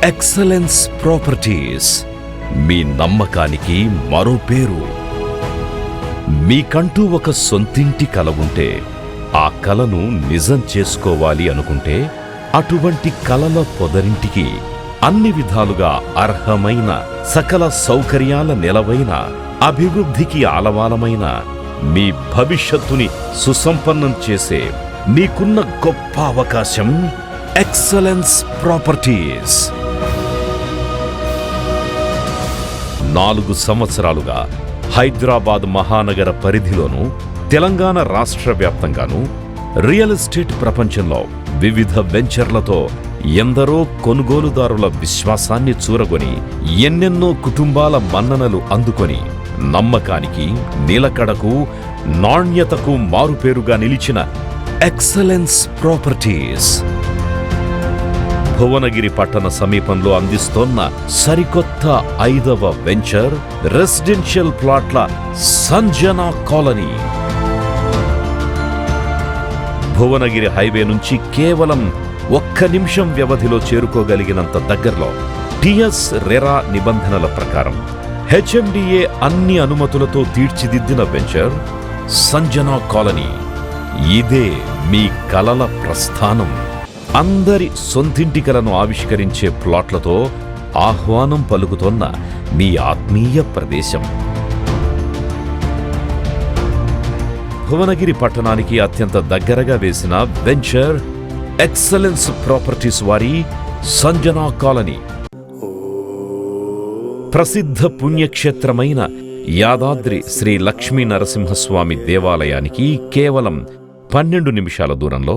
Excellence properties, మీ నమ్మకానికి మరో పేరు. మీకంటూ ఒక సొంతింటి కల ఉంటే, ఆ కలను నిజం చేసుకోవాలి అనుకుంటే, అటువంటి కలల పొదరింటికి అన్ని విధాలుగా అర్హమైన, సకల సౌకర్యాల నెలవైన, అభివృద్ధికి ఆలవాలమైన, మీ భవిష్యత్తుని సుసంపన్నం చేసే మీకున్న గొప్ప అవకాశం ఎక్సలెన్స్ ప్రాపర్టీస్. 4 సంవత్సరాలుగా హైదరాబాద్ మహానగర పరిధిలోనూ, తెలంగాణ రాష్ట్ర వ్యాప్తంగానూ రియల్ ఎస్టేట్ ప్రపంచంలో వివిధ వెంచర్లతో ఎందరో కొనుగోలుదారుల విశ్వాసాన్ని చూరగొని, ఎన్నెన్నో కుటుంబాల మన్ననలు అందుకొని, నమ్మకానికి, నిలకడకు, నాణ్యతకు మారుపేరుగా నిలిచిన ఎక్సలెన్స్ ప్రాపర్టీస్ భువనగిరి పట్టణ సమీపంలో అందిస్తోన్న సరికొత్త 5వ వెంచర్ రెసిడెన్షియల్ ప్లాట్ల సంజనా కాలనీ. భువనగిరి హైవే నుంచి కేవలం 1 నిమిషం వ్యవధిలో చేరుకోగలిగినంత దగ్గరలో టిఎస్ రెరా నిబంధనల ప్రకారం హెచ్ఎండిఏ అన్ని అనుమతులతో తీర్చిదిద్దిన వెంచర్ సంజనా కాలనీ. ఇదే మీ కలల ప్రస్థానం. అందరి సొంతింటి కలను ఆవిష్కరించే ప్లాట్లతో ఆహ్వానం పలుకుతోన్న మీ ఆత్మీయ ప్రదేశం. భువనగిరి పట్టణానికి అత్యంత దగ్గరగా వేసిన వెంచర్ ఎక్సలెన్స్ ప్రాపర్టీస్ వారి సంజనా కాలనీ. ప్రసిద్ధ పుణ్యక్షేత్రమైన యాదాద్రి శ్రీ లక్ష్మీ నరసింహస్వామి దేవాలయానికి కేవలం 12 నిమిషాల దూరంలో,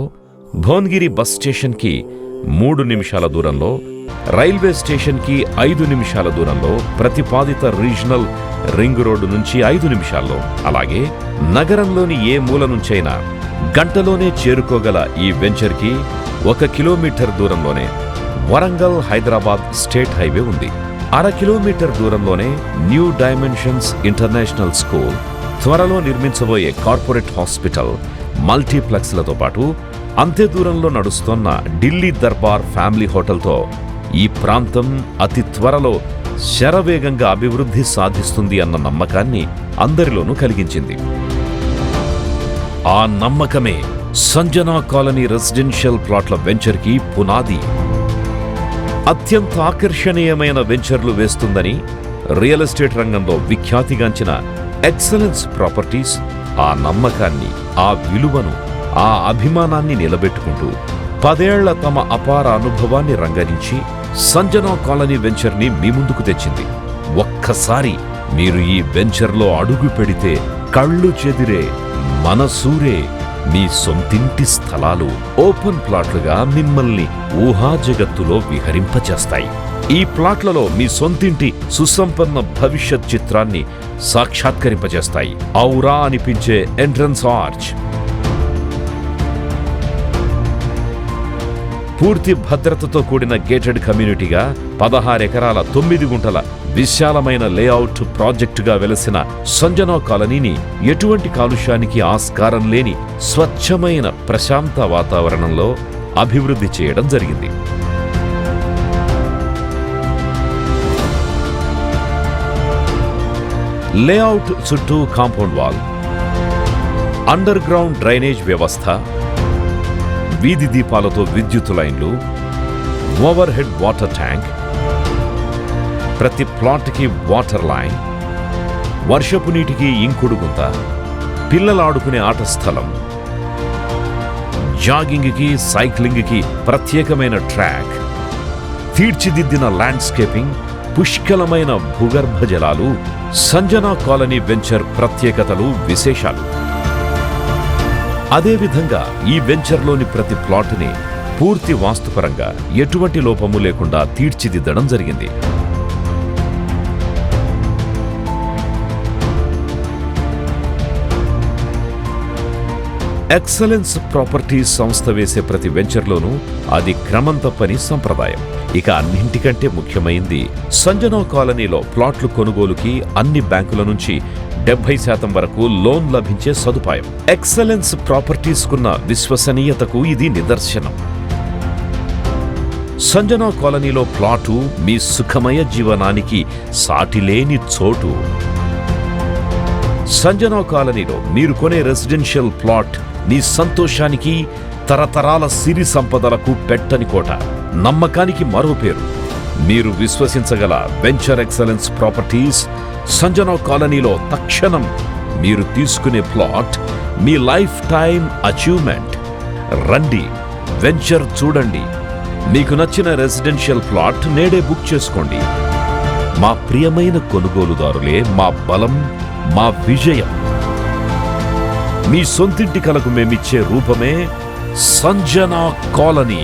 భువనగిరి బస్ స్టేషన్కి 3 నిమిషాల దూరంలో, రైల్వే స్టేషన్కి 5 నిమిషాల దూరంలో, ప్రతిపాదిత రీజనల్ రింగ్ రోడ్డు నుంచి 5 నిమిషాల్లో, అలాగే నగరంలోని ఏ మూల నుంచైనా గంటలోనే చేరుకోగల ఈ వెంచర్కి 1 కిలోమీటర్ దూరంలోనే వరంగల్ హైదరాబాద్ స్టేట్ హైవే ఉంది. 1/2 కిలోమీటర్ దూరంలోనే న్యూ డైమెన్షన్స్ ఇంటర్నేషనల్ స్కూల్, త్వరలో నిర్మించబోయే కార్పొరేట్ హాస్పిటల్, మల్టీప్లెక్స్లతో పాటు అంతే దూరంలో నడుస్తోన్న ఢిల్లీ దర్బార్ ఫ్యామిలీ హోటల్తో ఈ ప్రాంతం అతి త్వరలో శరవేగంగా అభివృద్ధి సాధిస్తుంది అన్న నమ్మకాన్ని అందరిలోనూ కలిగించింది. ఆ నమ్మకమే సంజనా కాలనీ రెసిడెన్షియల్ ప్లాట్ల వెంచర్కి పునాది. అత్యంత ఆకర్షణీయమైన వెంచర్లు వేస్తుందని రియల్ ఎస్టేట్ రంగంలో విఖ్యాతిగాంచిన ఎక్సలెన్స్ ప్రాపర్టీస్ ఆ నమ్మకాన్ని, ఆ విలువను, ఆ అభిమానాన్ని నిలబెట్టుకుంటూ 10 ఏళ్ల తమ అపార అనుభవాన్ని రంగరించి సంజనా కాలనీ వెంచర్ని మీ ముందుకు తెచ్చింది. ఒక్కసారి మీరు ఈ వెంచర్లో అడుగు పెడితే కళ్ళు చెదిరే, మనసూరే మీ సొంతింటి స్థలాలు ఓపెన్ ప్లాట్లుగా మిమ్మల్ని ఊహా జగత్తులో విహరింపచేస్తాయి. ఈ ప్లాట్లలో మీ సొంతింటి సుసంపన్న భవిష్యత్ చిత్రాన్ని సాక్షాత్కరింపజేస్తాయి. ఔరా అనిపించే ఎంట్రన్స్ ఆర్చ్, పూర్తి భద్రతతో కూడిన గేటెడ్ కమ్యూనిటీగా 16 ఎకరాల 9 గుంటల విశాలమైన లేఅవుట్ ప్రాజెక్టుగా వెలసిన సంజనా కాలనీని ఎటువంటి కాలుష్యానికి ఆస్కారం లేని స్వచ్ఛమైన ప్రశాంత వాతావరణంలో అభివృద్ధి చేయడం జరిగింది. లేఅవుట్ చుట్టూ compound wall, under ground drainage వ్యవస్థ, వీధి దీపాలతో విద్యుత్ లైన్లు, ఓవర్ హెడ్ వాటర్ ట్యాంక్, ప్రతి ప్లాట్కి వాటర్ లైన్, వర్షపు నీటికి ఇంకుడు గుంత, పిల్లలాడుకునే ఆట స్థలం, జాగింగ్కి, సైక్లింగ్కి ప్రత్యేకమైన ట్రాక్, తీర్చిదిద్దిన ల్యాండ్స్కేపింగ్, పుష్కలమైన భూగర్భ జలాలు సంజనా కాలనీ వెంచర్ ప్రత్యేకతలు, విశేషాలు. అదేవిధంగా ఈ వెంచర్లోని ప్రతి ప్లాటుని పూర్తి వాస్తుపరంగా ఎటువంటి లోపము లేకుండా తీర్చిదిద్దడం జరిగింది. ఎక్సలెన్స్ ప్రాపర్టీస్ సంస్థ వేసే ప్రతి వెంచర్లోనూ అది క్రమం తప్పని సంప్రదాయం. ఇక అన్నింటికంటే ముఖ్యమైంది సంజనా కాలనీలో ప్లాట్లు కొనుగోలుకి అన్ని బ్యాంకుల నుంచి 70% వరకు లోన్ లభించే సదుపాయం. ఎక్సలెన్స్ ప్రాపర్టీస్కున్న విశ్వసనీయతకు ఇది నిదర్శనం. సంజనా కాలనీలో ప్లాటు మీ సుఖమయ జీవనానికి సాటిలేని చోటు. సంజనా కాలనీలో మీరు కొనే రెసిడెన్షియల్ ప్లాట్ మీ సంతోషానికి, తరతరాల సిరి సంపదలకు పెట్టని కోట. నమ్మకానికి మరో పేరు. మీరు విశ్వసించగల వెంచర్ ఎక్సలెన్స్ ప్రాపర్టీస్ సంజనా కాలనీలో. తక్షణం మీరు తీసుకునే ప్లాట్ మీ లైఫ్ టైం అచీవ్మెంట్. రండి, వెంచర్ చూడండి. మీకు నచ్చిన రెసిడెన్షియల్ ప్లాట్ నేడే బుక్ చేసుకోండి. మా ప్రియమైన కొనుగోలుదారులే మా బలం, మా విజయం. మీ సొంతింటి కలకు మేమిచ్చే రూపమే సంజనా కాలనీ.